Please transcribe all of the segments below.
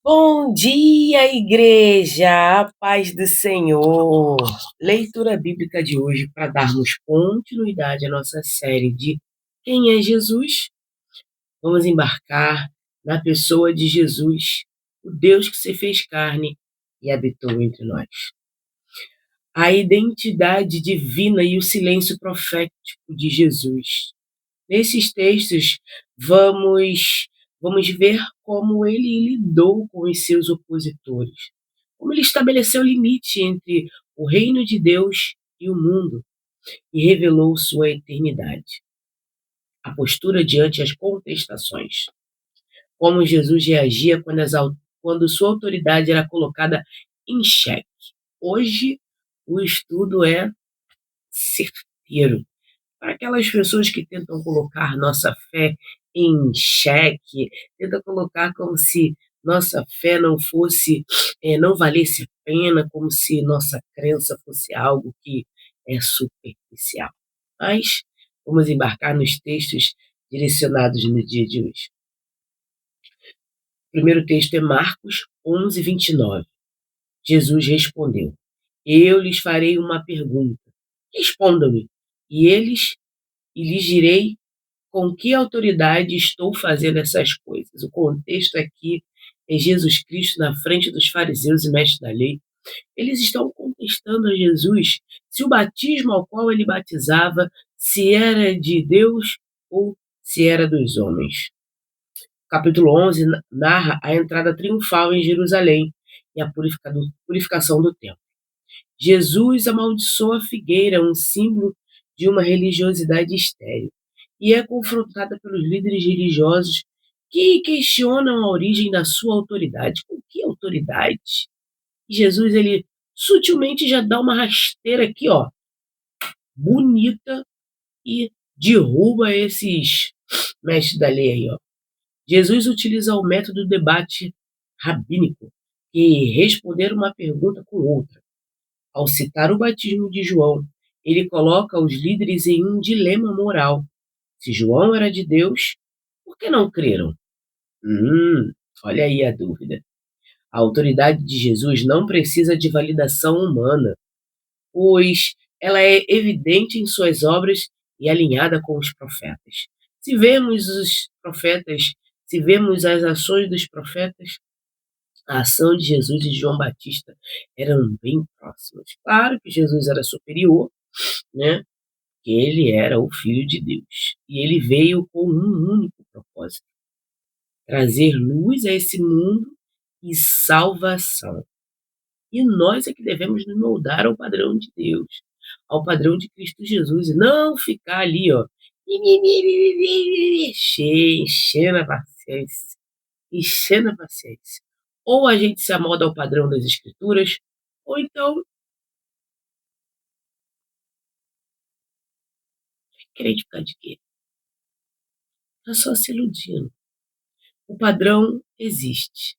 Bom dia, igreja! A paz do Senhor! Leitura bíblica de hoje para darmos continuidade à nossa série de Quem é Jesus? Vamos embarcar na pessoa de Jesus, o Deus que se fez carne e habitou entre nós. A identidade divina e o silêncio profético de Jesus. Nesses textos, vamos ver como ele lidou com os seus opositores, como ele estabeleceu limite entre o reino de Deus e o mundo e revelou sua eternidade. A postura diante as contestações, como Jesus reagia quando sua autoridade era colocada em xeque. Hoje, o estudo é certeiro para aquelas pessoas que tentam colocar nossa fé em xeque, tentam colocar como se nossa fé não fosse, não valesse a pena, como se nossa crença fosse algo que é superficial. Mas vamos embarcar nos textos direcionados no dia de hoje. O primeiro texto é Marcos 11, 29. Jesus respondeu: Eu lhes farei uma pergunta. Respondam-me. E lhes direi com que autoridade estou fazendo essas coisas. O contexto aqui é Jesus Cristo na frente dos fariseus e mestres da lei. Eles estão contestando a Jesus se o batismo ao qual ele batizava, se era de Deus ou se era dos homens. O capítulo 11 narra a entrada triunfal em Jerusalém e a purificação do templo. Jesus amaldiçoa a figueira, um símbolo de uma religiosidade estéril, e é confrontada pelos líderes religiosos que questionam a origem da sua autoridade. Com que autoridade? E Jesus, ele sutilmente já dá uma rasteira aqui, ó, bonita, e derruba esses mestres da lei aí, ó. Jesus utiliza o método do debate rabínico e responder uma pergunta com outra. Ao citar o batismo de João, ele coloca os líderes em um dilema moral. Se João era de Deus, por que não creram? Olha aí a dúvida. A autoridade de Jesus não precisa de validação humana, pois ela é evidente em suas obras e alinhada com os profetas. Se vemos os profetas, se vemos as ações dos profetas, a ação de Jesus e de João Batista eram bem próximas. Claro que Jesus era superior, né? Que ele era o Filho de Deus. E ele veio com um único propósito: trazer luz a esse mundo e salvação. E nós é que devemos nos moldar ao padrão de Deus, ao padrão de Cristo Jesus, e não ficar ali, ó, enchendo a paciência, enchendo a paciência. Ou a gente se amolda ao padrão das Escrituras, ou então querer ficar de quê? Tá só se iludindo. O padrão existe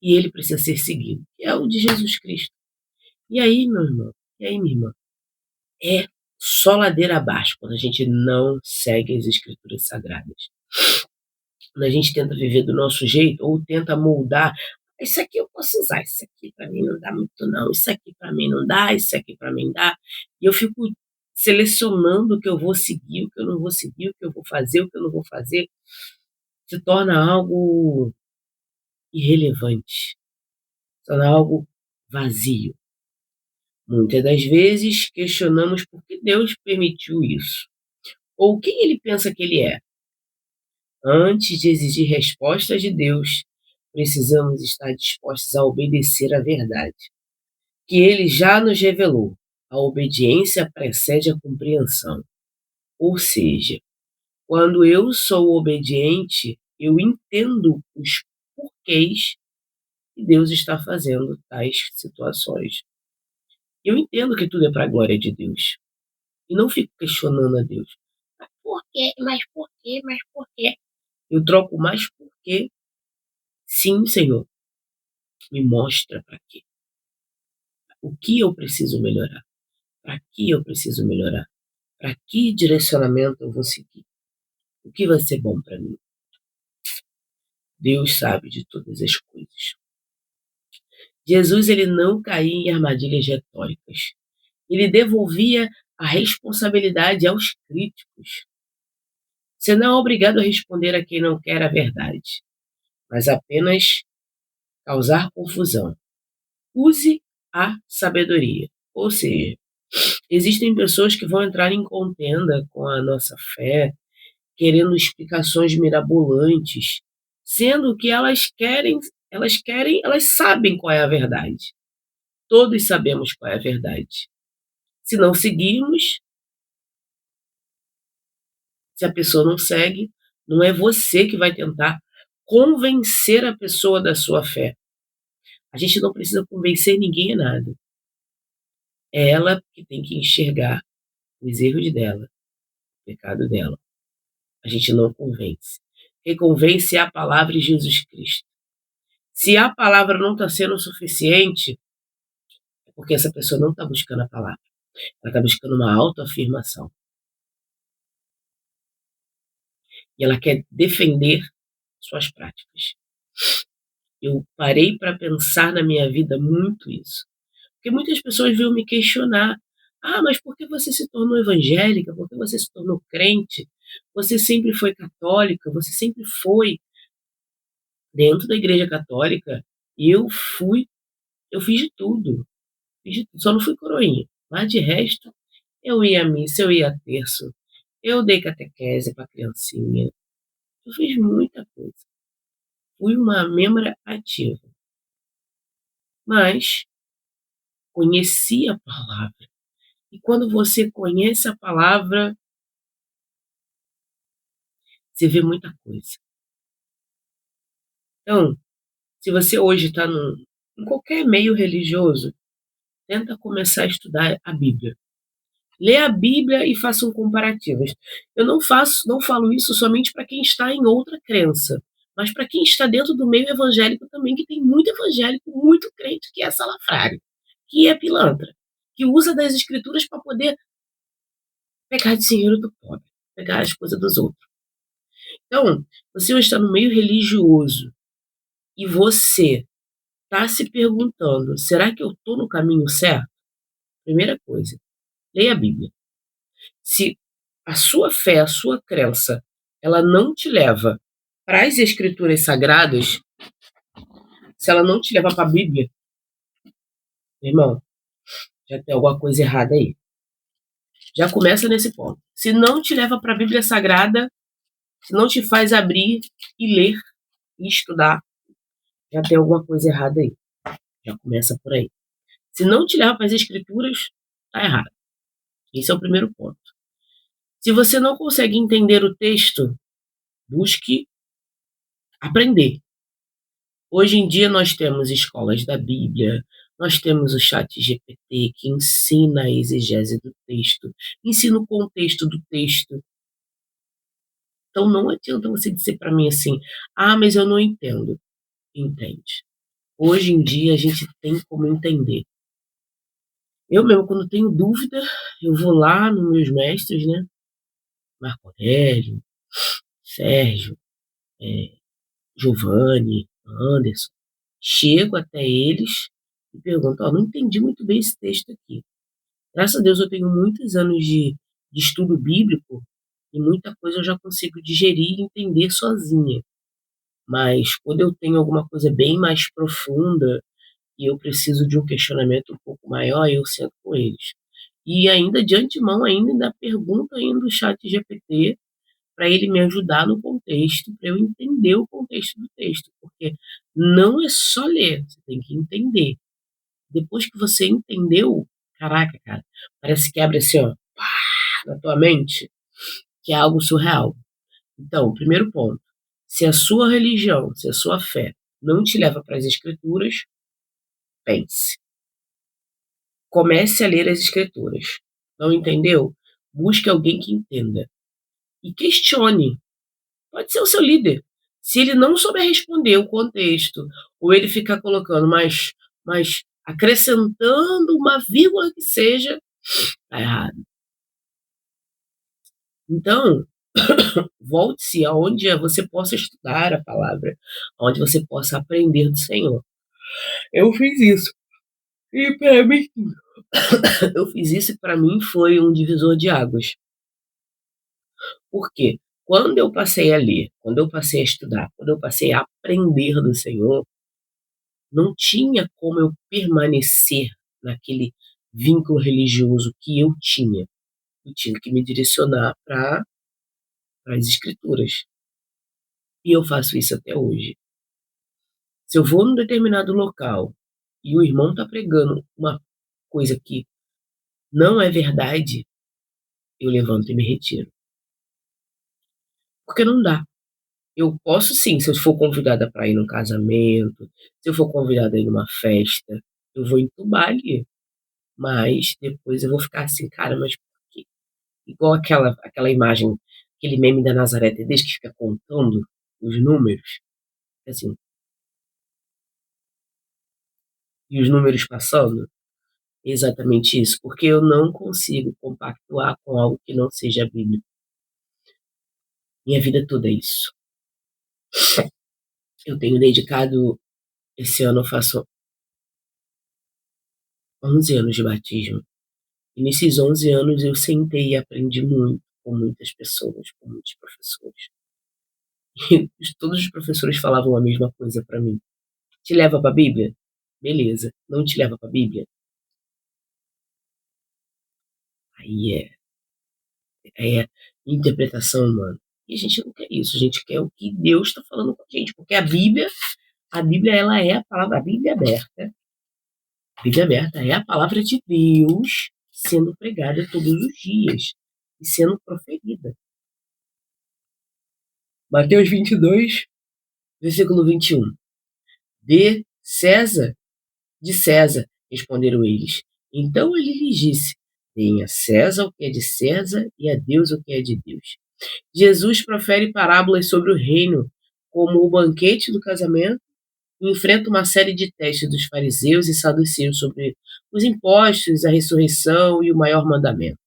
e ele precisa ser seguido, que é o de Jesus Cristo. E aí, meu irmão, e aí, minha irmã, é só ladeira abaixo quando a gente não segue as Escrituras Sagradas. Quando a gente tenta viver do nosso jeito ou tenta moldar, isso aqui eu posso usar, isso aqui para mim não dá muito não, isso aqui para mim não dá, isso aqui para mim dá. E eu fico selecionando o que eu vou seguir, o que eu não vou seguir, o que eu vou fazer, o que eu não vou fazer. Se torna algo irrelevante, se torna algo vazio. Muitas das vezes questionamos por que Deus permitiu isso, ou quem ele pensa que ele é. Antes de exigir respostas de Deus, precisamos estar dispostos a obedecer à verdade, que ele já nos revelou. A obediência precede a compreensão. Ou seja, quando eu sou obediente, eu entendo os porquês que Deus está fazendo tais situações. Eu entendo que tudo é para a glória de Deus. E não fico questionando a Deus. Mas por quê? Mas por quê? Mas por quê? Eu troco mais por quê. Sim, Senhor. Me mostra para quê. O que eu preciso melhorar? Para que eu preciso melhorar? Para que direcionamento eu vou seguir? O que vai ser bom para mim? Deus sabe de todas as coisas. Jesus ele não caía em armadilhas retóricas. Ele devolvia a responsabilidade aos críticos. Você não é obrigado a responder a quem não quer a verdade, mas apenas causar confusão. Use a sabedoria. Ou seja, existem pessoas que vão entrar em contenda com a nossa fé, querendo explicações mirabolantes, sendo que elas sabem qual é a verdade. Todos sabemos qual é a verdade. Se não seguirmos, se a pessoa não segue, não é você que vai tentar convencer a pessoa da sua fé. A gente não precisa convencer ninguém a nada. É ela que tem que enxergar os erros dela, o pecado dela. A gente não convence. Quem convence é a palavra de Jesus Cristo. Se a palavra não está sendo suficiente, é porque essa pessoa não está buscando a palavra. Ela está buscando uma autoafirmação. E ela quer defender suas práticas. Eu parei para pensar na minha vida muito isso. Porque muitas pessoas veio me questionar: "Ah, mas por que você se tornou evangélica? Por que você se tornou crente? Você sempre foi católica? Você sempre foi dentro da igreja católica?" Eu fui eu fiz de tudo, só não fui coroinha, mas de resto, eu ia à missa, eu ia a terço, eu dei catequese para criancinha, eu fiz muita coisa. Fui uma membra ativa, mas conheci a palavra. E quando você conhece a palavra, você vê muita coisa. Então, se você hoje está em qualquer meio religioso, tenta começar a estudar a Bíblia. Lê a Bíblia e façam comparativas. Eu não falo isso somente para quem está em outra crença, mas para quem está dentro do meio evangélico também, que tem muito evangélico, muito crente que é salafrário, que é pilantra, que usa das escrituras para poder pegar dinheiro do pobre, pegar as coisas dos outros. Então, você hoje está no meio religioso e você está se perguntando: será que eu estou no caminho certo? Primeira coisa, leia a Bíblia. Se a sua fé, a sua crença, ela não te leva para as escrituras sagradas, se ela não te leva para a Bíblia, irmão, já tem alguma coisa errada aí. Já começa nesse ponto. Se não te leva para a Bíblia Sagrada, se não te faz abrir e ler e estudar, já tem alguma coisa errada aí. Já começa por aí. Se não te leva para as escrituras, tá errado. Esse é o primeiro ponto. Se você não consegue entender o texto, busque aprender. Hoje em dia nós temos escolas da Bíblia, nós temos o Chat GPT que ensina a exegese do texto, ensina o contexto do texto. Então não adianta você dizer para mim assim: "Ah, mas eu não entendo". Entende. Hoje em dia a gente tem como entender. Eu mesmo quando tenho dúvida, eu vou lá nos meus mestres, né, Marco Aurélio, Sérgio, Giovanni, Anderson, chego até eles e pergunto: "Ó, não entendi muito bem esse texto aqui". Graças a Deus eu tenho muitos anos de estudo bíblico e muita coisa eu já consigo digerir e entender sozinha. Mas quando eu tenho alguma coisa bem mais profunda e eu preciso de um questionamento um pouco maior, eu sento com eles. E ainda de antemão ainda pergunto ainda o chat GPT para ele me ajudar no contexto, para eu entender o contexto do texto, porque não é só ler, você tem que entender. Depois que você entendeu, caraca, cara, parece que abre assim, ó, pá, na tua mente, que é algo surreal. Então, primeiro ponto, se a sua religião, se a sua fé não te leva para as escrituras, pense. Comece a ler as escrituras. Não entendeu? Busque alguém que entenda. E questione. Pode ser o seu líder. Se ele não souber responder o contexto, ou ele ficar colocando mais acrescentando uma vírgula que seja, tá errado. Então, volte-se aonde você possa estudar a palavra, onde você possa aprender do Senhor. Eu fiz isso. E pra mim eu fiz isso e pra mim foi um divisor de águas. Por quê? Quando eu passei a ler, quando eu passei a estudar, quando eu passei a aprender do Senhor, não tinha como eu permanecer naquele vínculo religioso que eu tinha. Eu tive que me direcionar para as escrituras. E eu faço isso até hoje. Se eu vou num determinado local e o irmão está pregando uma coisa que não é verdade, eu levanto e me retiro. Porque não dá. Eu posso sim, se eu for convidada para ir num casamento, se eu for convidada a ir numa festa, eu vou entubar ali. Mas depois eu vou ficar assim, cara, mas por quê? Igual aquela imagem, aquele meme da Nazaré Tedeschi que fica contando os números, assim, e os números passando. Exatamente isso, porque eu não consigo compactuar com algo que não seja bíblico. Minha vida toda é isso. Eu tenho dedicado, esse ano eu faço 11 anos de batismo. E nesses 11 anos eu sentei e aprendi muito com muitas pessoas, com muitos professores. E todos os professores falavam a mesma coisa para mim. Te leva para a Bíblia? Beleza. Não te leva para a Bíblia? Aí é interpretação humana. E a gente não quer isso, a gente quer o que Deus está falando com a gente, porque a Bíblia ela é a palavra, a Bíblia aberta. A Bíblia aberta é a palavra de Deus sendo pregada todos os dias e sendo proferida. Mateus 22, versículo 21. De César, responderam eles. Então ele lhes disse: deem a César o que é de César e a Deus o que é de Deus. Jesus profere parábolas sobre o reino, como o banquete do casamento, e enfrenta uma série de testes dos fariseus e saduceus sobre os impostos, a ressurreição e o maior mandamento.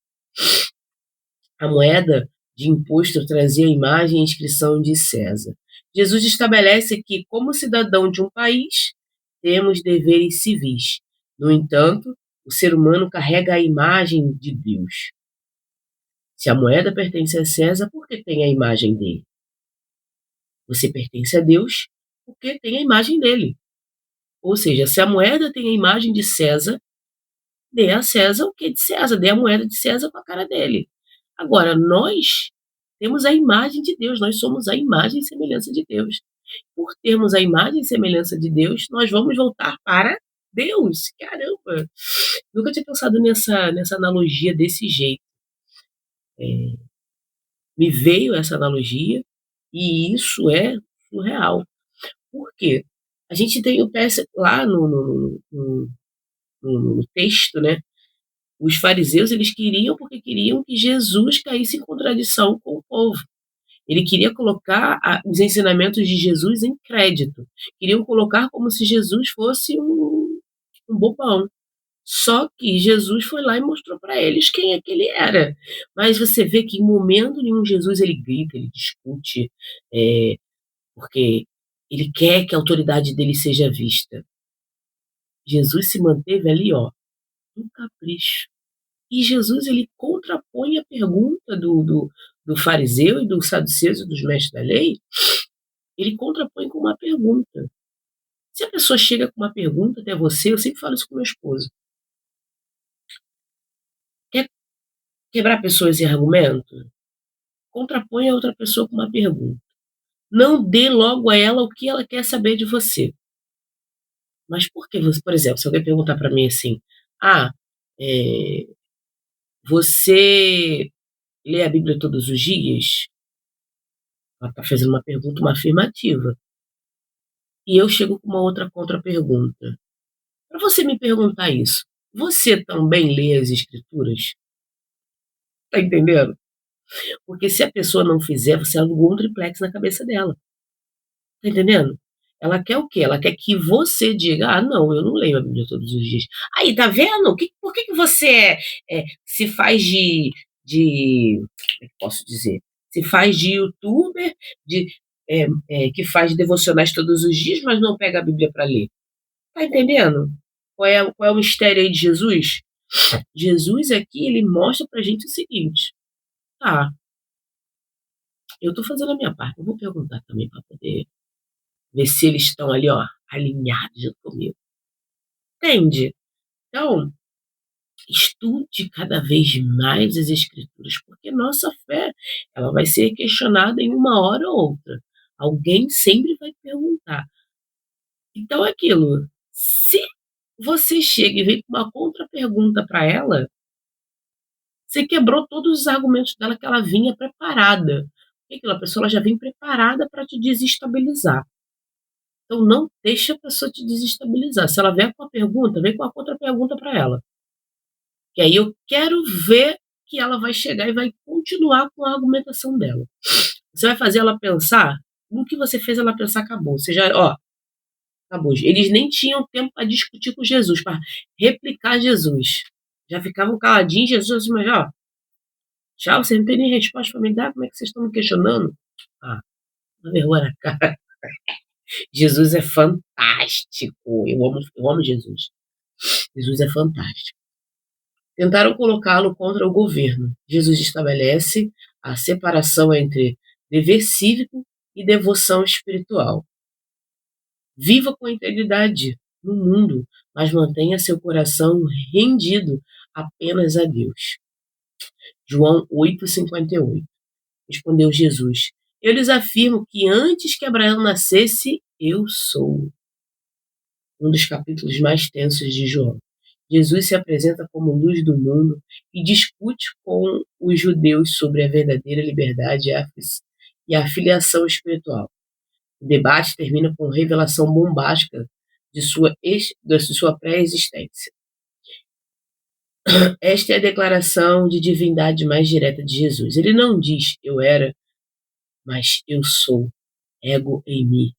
A moeda de imposto trazia a imagem e inscrição de César. Jesus estabelece que, como cidadão de um país, temos deveres civis. No entanto, o ser humano carrega a imagem de Deus. Se a moeda pertence a César, por que tem a imagem dele? Você pertence a Deus porque tem a imagem dele. Ou seja, se a moeda tem a imagem de César, dê a César o que é de César, dê a moeda de César com a cara dele. Agora, nós temos a imagem de Deus, nós somos a imagem e semelhança de Deus. Por termos a imagem e semelhança de Deus, nós vamos voltar para Deus. Caramba! Nunca tinha pensado nessa analogia desse jeito. Me veio essa analogia e isso é surreal. Por quê? A gente tem o PS lá no texto, né? Os fariseus eles queriam porque queriam que Jesus caísse em contradição com o povo. Ele queria colocar os ensinamentos de Jesus em crédito. Queriam colocar como se Jesus fosse um bobão. Só que Jesus foi lá e mostrou para eles quem é que ele era. Mas você vê que em momento nenhum Jesus ele grita, ele discute, é, porque ele quer que a autoridade dele seja vista. Jesus se manteve ali, ó, um capricho. E Jesus ele contrapõe a pergunta do fariseu e dos saduceus e dos mestres da lei, ele contrapõe com uma pergunta. Se a pessoa chega com uma pergunta até você, eu sempre falo isso com meu esposo. Quer quebrar pessoas em argumento? Contrapõe a outra pessoa com uma pergunta. Não dê logo a ela o que ela quer saber de você. Mas por que você, por exemplo, se alguém perguntar para mim assim, ah, é, você lê a Bíblia todos os dias? Ela está fazendo uma pergunta, uma afirmativa. E eu chego com uma outra contra-pergunta. Para você me perguntar isso, você também lê as escrituras? Tá entendendo? Porque se a pessoa não fizer, você alugou um triplex na cabeça dela. Tá entendendo? Ela quer o quê? Ela quer que você diga: "Ah, não, eu não leio a Bíblia todos os dias". Aí, tá vendo? Por que que você se faz de como é que posso dizer? Se faz de youtuber, que faz devocionais todos os dias, mas não pega a Bíblia para ler. Tá entendendo? Qual é o mistério aí de Jesus? Jesus aqui, ele mostra pra gente o seguinte: "Tá, eu tô fazendo a minha parte, eu vou perguntar também pra poder ver se eles estão ali, ó, alinhados junto comigo". Entende? Então, estude cada vez mais as escrituras, porque nossa fé, ela vai ser questionada em uma hora ou outra. Alguém sempre vai perguntar. Então é aquilo, se você chega e vem com uma contra-pergunta para ela, você quebrou todos os argumentos dela que ela vinha preparada. Porque aquela pessoa ela já vem preparada para te desestabilizar. Então não deixa a pessoa te desestabilizar. Se ela vier com a pergunta, vem com a contra-pergunta para ela. Que aí eu quero ver que ela vai chegar e vai continuar com a argumentação dela. Você vai fazer ela pensar, no que você fez ela pensar, acabou. Você já, ó, acabou. Eles nem tinham tempo para discutir com Jesus, para replicar Jesus. Já ficavam caladinhos, Jesus, mas ó, tchau, você não tem nem resposta para me dar, como é que vocês estão me questionando? Ah, uma vergonha na cara. Jesus é fantástico. Eu amo Jesus. Jesus é fantástico. Tentaram colocá-lo contra o governo. Jesus estabelece a separação entre dever cívico e devoção espiritual. Viva com integridade no mundo, mas mantenha seu coração rendido apenas a Deus. João 8,58. Respondeu Jesus: Eu lhes afirmo que antes que Abraão nascesse, eu sou. Um dos capítulos mais tensos de João. Jesus se apresenta como luz do mundo e discute com os judeus sobre a verdadeira liberdade e a filiação espiritual. O debate termina com revelação bombástica de sua pré-existência. Esta é a declaração de divindade mais direta de Jesus. Ele não diz eu era, mas eu sou, ego em mim.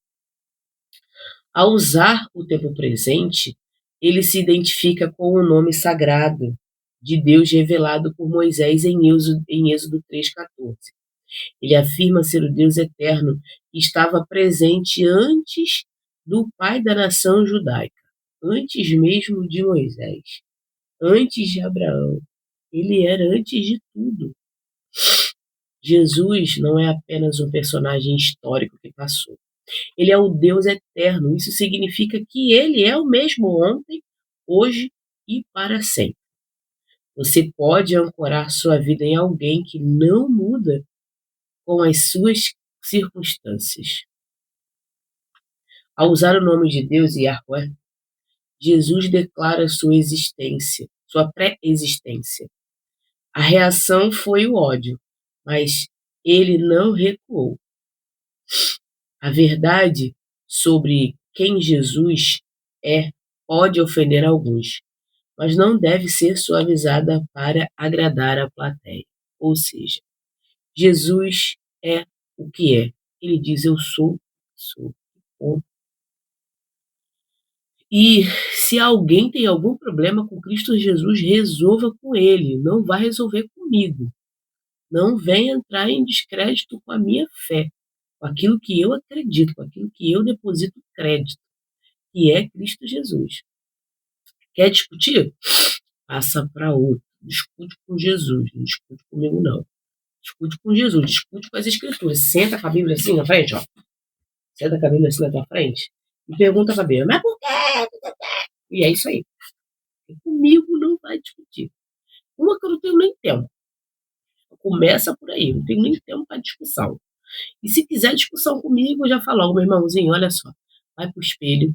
Ao usar o tempo presente, ele se identifica com o nome sagrado de Deus revelado por Moisés em Êxodo 3,14. Ele afirma ser o Deus eterno que estava presente antes do pai da nação judaica, antes mesmo de Moisés, antes de Abraão. Ele era antes de tudo. Jesus não é apenas um personagem histórico que passou. Ele é o Deus eterno. Isso significa que ele é o mesmo ontem, hoje e para sempre. Você pode ancorar sua vida em alguém que não muda com as suas circunstâncias. Ao usar o nome de Deus, Yahweh, Jesus declara sua existência, sua pré-existência. A reação foi o ódio, mas ele não recuou. A verdade sobre quem Jesus é pode ofender alguns, mas não deve ser suavizada para agradar a plateia. Ou seja, Jesus é o que é. Ele diz: Eu sou. E se alguém tem algum problema com Cristo Jesus, resolva com ele, não vai resolver comigo. Não venha entrar em descrédito com a minha fé, com aquilo que eu acredito, com aquilo que eu deposito crédito, que é Cristo Jesus. Quer discutir? Passa para outro. Discute com Jesus, não discute comigo não. Discute com Jesus, discute com as escrituras. Senta com a Bíblia assim na frente, ó. Senta com a Bíblia assim na tua frente e pergunta para a Bíblia, mas por quê? E é isso aí. Comigo não vai discutir. Uma que eu não tenho nem tempo. Começa por aí, não tenho nem tempo para discussão. E se quiser discussão comigo, eu já falo, ó, meu irmãozinho, olha só, vai pro espelho,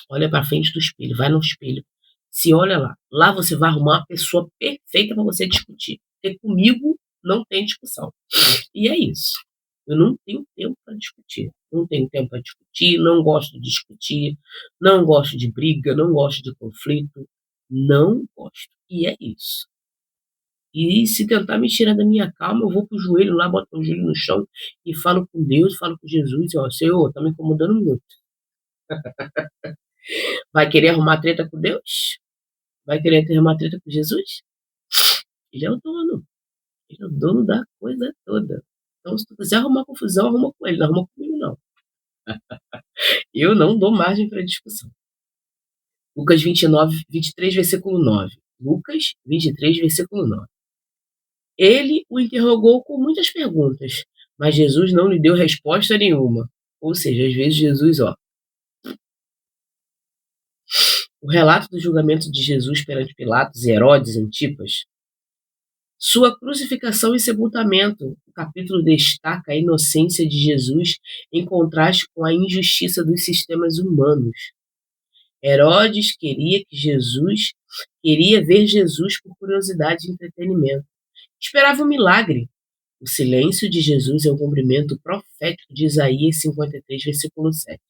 olha para frente do espelho, vai no espelho, se olha lá, lá você vai arrumar uma pessoa perfeita para você discutir, porque comigo não tem discussão. E é isso. Eu não tenho tempo para discutir. Não tenho tempo para discutir, não gosto de discutir, não gosto de briga, não gosto de conflito, não gosto. E é isso. E se tentar me tirar da minha calma, eu vou pro joelho lá, boto o joelho no chão e falo com Deus, falo com Jesus, ó, Senhor, tá me incomodando muito. Vai querer arrumar treta com Deus? Vai querer arrumar treta com Jesus? Ele é o dono. Ele é o dono da coisa toda. Então, se tu quiser arrumar confusão, arruma com ele, não arruma comigo, não. Eu não dou margem para discussão. Lucas 23, versículo 9. Lucas 23, versículo 9. Ele o interrogou com muitas perguntas, mas Jesus não lhe deu resposta nenhuma. Ou seja, às vezes Jesus, o relato do julgamento de Jesus perante Pilatos, Herodes e Antipas, sua crucificação e sepultamento. O capítulo destaca a inocência de Jesus em contraste com a injustiça dos sistemas humanos. Herodes queria ver Jesus por curiosidade e entretenimento. Esperava um milagre. O silêncio de Jesus é o cumprimento profético de Isaías 53, versículo 7.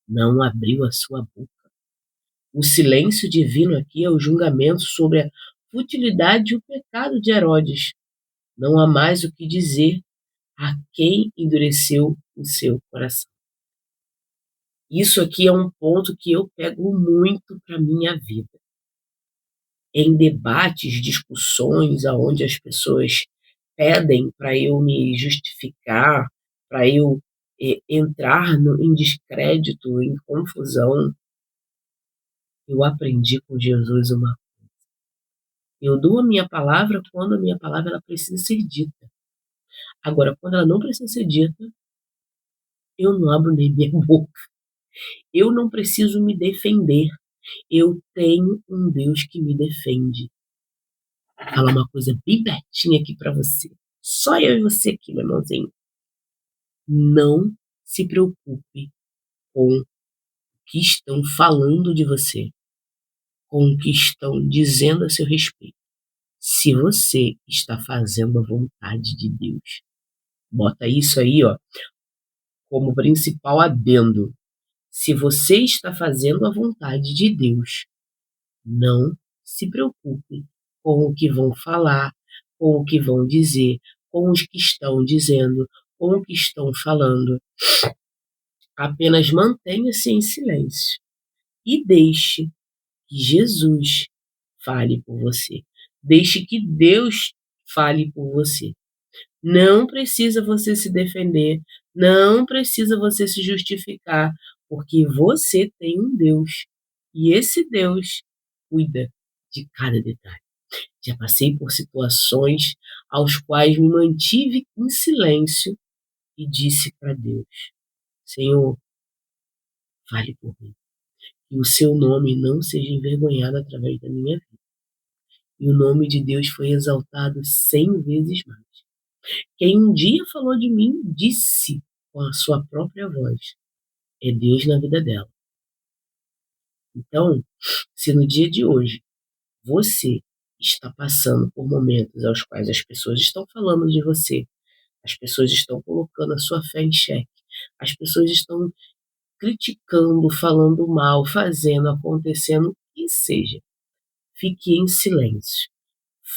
Não abriu a sua boca. O silêncio divino aqui é o julgamento sobre a futilidade e o pecado de Herodes. Não há mais o que dizer a quem endureceu o seu coração. Isso aqui é um ponto que eu pego muito para minha vida. Em debates, discussões, aonde as pessoas pedem para eu me justificar, para eu entrar em descrédito, em confusão, eu aprendi com Jesus uma coisa. Eu dou a minha palavra quando a minha palavra ela precisa ser dita. Agora, quando ela não precisa ser dita, eu não abro nem minha boca. Eu não preciso me defender. Eu tenho um Deus que me defende. Vou falar uma coisa bem pertinha aqui para você. Só eu e você aqui, meu irmãozinho. Não se preocupe com o que estão falando de você, com o que estão dizendo a seu respeito. Se você está fazendo a vontade de Deus, bota isso aí, como principal adendo. Se você está fazendo a vontade de Deus, não se preocupe com o que vão falar, com o que vão dizer, com os que estão dizendo, com o que estão falando. Apenas mantenha-se em silêncio e deixe que Jesus fale por você. Deixe que Deus fale por você. Não precisa você se defender, não precisa você se justificar, porque você tem um Deus e esse Deus cuida de cada detalhe. Já passei por situações aos quais me mantive em silêncio e disse para Deus: Senhor, fale por mim, que o seu nome não seja envergonhado através da minha vida. E o nome de Deus foi exaltado 100 vezes mais. Quem um dia falou de mim, disse com a sua própria voz: é Deus na vida dela. Então, se no dia de hoje você está passando por momentos aos quais as pessoas estão falando de você, as pessoas estão colocando a sua fé em xeque, as pessoas estão criticando, falando mal, fazendo, acontecendo, que seja, fique em silêncio.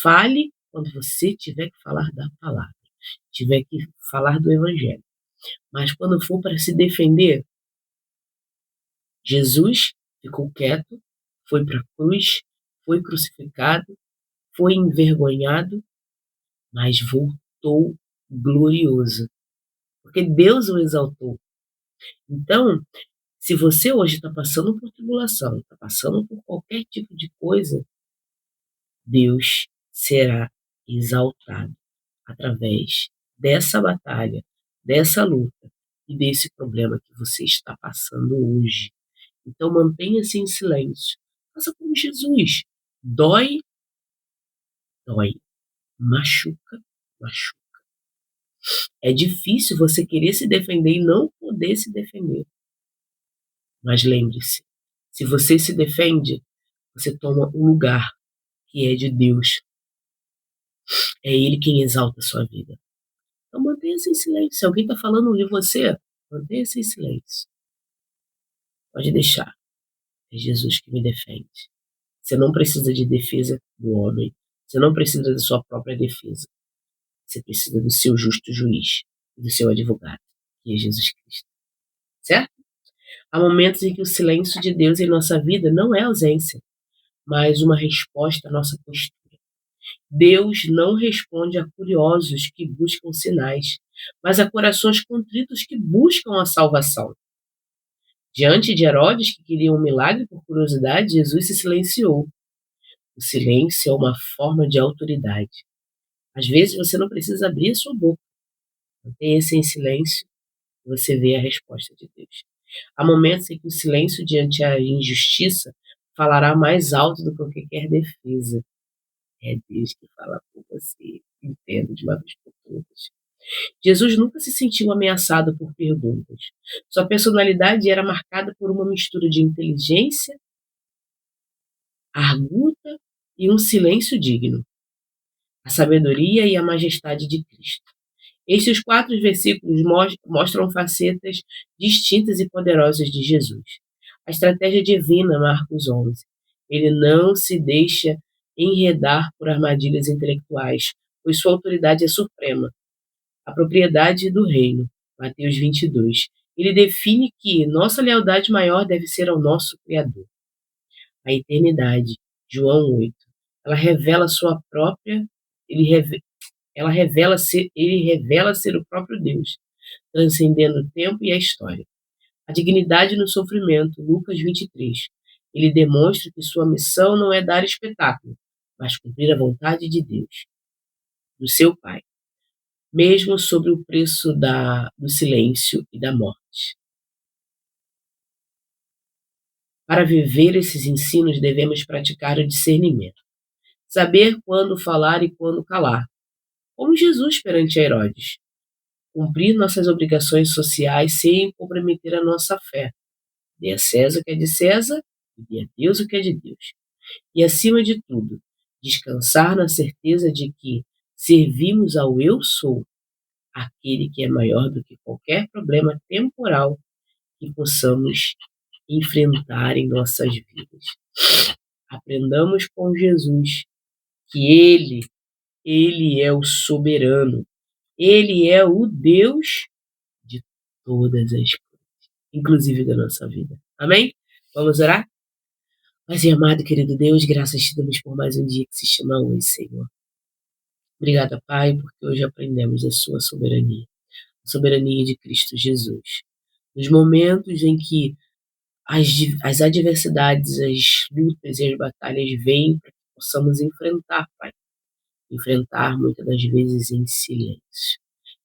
Fale quando você tiver que falar da palavra, tiver que falar do evangelho. Mas quando for para se defender, Jesus ficou quieto, foi para a cruz, foi crucificado, foi envergonhado, mas voltou glorioso, porque Deus o exaltou. Então, se você hoje está passando por tribulação, está passando por qualquer tipo de coisa, Deus será exaltado através dessa batalha, dessa luta e desse problema que você está passando hoje. Então mantenha-se em silêncio. Faça como Jesus. Dói, dói. Machuca, machuca. É difícil você querer se defender e não poder se defender. Mas lembre-se, se você se defende, você toma o lugar que é de Deus. É Ele quem exalta a sua vida. Então mantenha-se em silêncio. Se alguém está falando de você, mantenha-se em silêncio. Pode deixar. É Jesus que me defende. Você não precisa de defesa do homem. Você não precisa da sua própria defesa. Você precisa do seu justo juiz, do seu advogado, que é Jesus Cristo. Certo? Há momentos em que o silêncio de Deus em nossa vida não é ausência, mas uma resposta à nossa postura. Deus não responde a curiosos que buscam sinais, mas a corações contritos que buscam a salvação. Diante de Herodes, que queria um milagre por curiosidade, Jesus se silenciou. O silêncio é uma forma de autoridade. Às vezes você não precisa abrir a sua boca. Mantenha-se em silêncio e você vê a resposta de Deus. Há momentos em que o silêncio diante da injustiça falará mais alto do que qualquer defesa. É Deus que fala por você. Entendo de uma vez por todas. Jesus nunca se sentiu ameaçado por perguntas. Sua personalidade era marcada por uma mistura de inteligência, arguta e um silêncio digno. A sabedoria e a majestade de Cristo. Estes 4 versículos mostram facetas distintas e poderosas de Jesus. A estratégia divina marca os 11. Ele não se deixa enredar por armadilhas intelectuais, pois sua autoridade é suprema. A propriedade do reino, Mateus 22. Ele define que nossa lealdade maior deve ser ao nosso Criador. A eternidade, João 8. Ela revela sua própria, ele reve, ela revela ser, ele revela ser o próprio Deus, transcendendo o tempo e a história. A dignidade no sofrimento, Lucas 23. Ele demonstra que sua missão não é dar espetáculo, mas cumprir a vontade de Deus, do seu Pai, mesmo sobre o preço do silêncio e da morte. Para viver esses ensinos, devemos praticar o discernimento. Saber quando falar e quando calar. Como Jesus perante Herodes. Cumprir nossas obrigações sociais sem comprometer a nossa fé. Dê a César o que é de César e dê a Deus o que é de Deus. E, acima de tudo, descansar na certeza de que servimos ao Eu Sou, aquele que é maior do que qualquer problema temporal que possamos enfrentar em nossas vidas. Aprendamos com Jesus que Ele é o soberano, Ele é o Deus de todas as coisas, inclusive da nossa vida. Amém? Vamos orar? Mas, amado, querido Deus, graças te damos por mais um dia que se chama hoje, Senhor. Obrigada, Pai, porque hoje aprendemos a sua soberania, a soberania de Cristo Jesus. Nos momentos em que as adversidades, as lutas e as batalhas vêm para que possamos enfrentar, Pai. Enfrentar muitas das vezes em silêncio,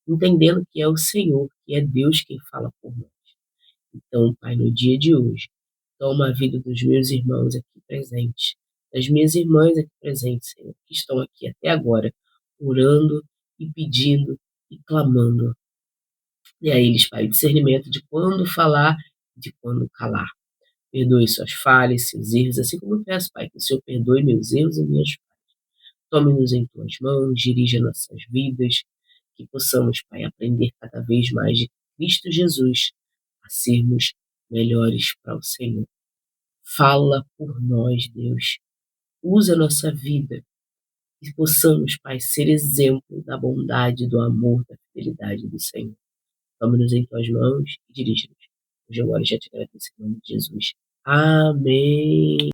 entendendo que é o Senhor, que é Deus quem fala por nós. Então, Pai, no dia de hoje, toma a vida dos meus irmãos aqui presentes, das minhas irmãs aqui presentes, Senhor, que estão aqui até agora, orando e pedindo e clamando. E a eles, Pai, o discernimento de quando falar e de quando calar. Perdoe suas falhas, seus erros, assim como eu peço, Pai, que o Senhor perdoe meus erros e minhas falhas. Tome-nos em tuas mãos, dirija nossas vidas, que possamos, Pai, aprender cada vez mais de Cristo Jesus, a sermos melhores para o Senhor. Fala por nós, Deus. Usa a nossa vida e possamos, Pai, ser exemplo da bondade, do amor, da fidelidade do Senhor. Tome-nos em tuas mãos e dirija-nos. Hoje agora já te agradeço em nome de Jesus. Amém.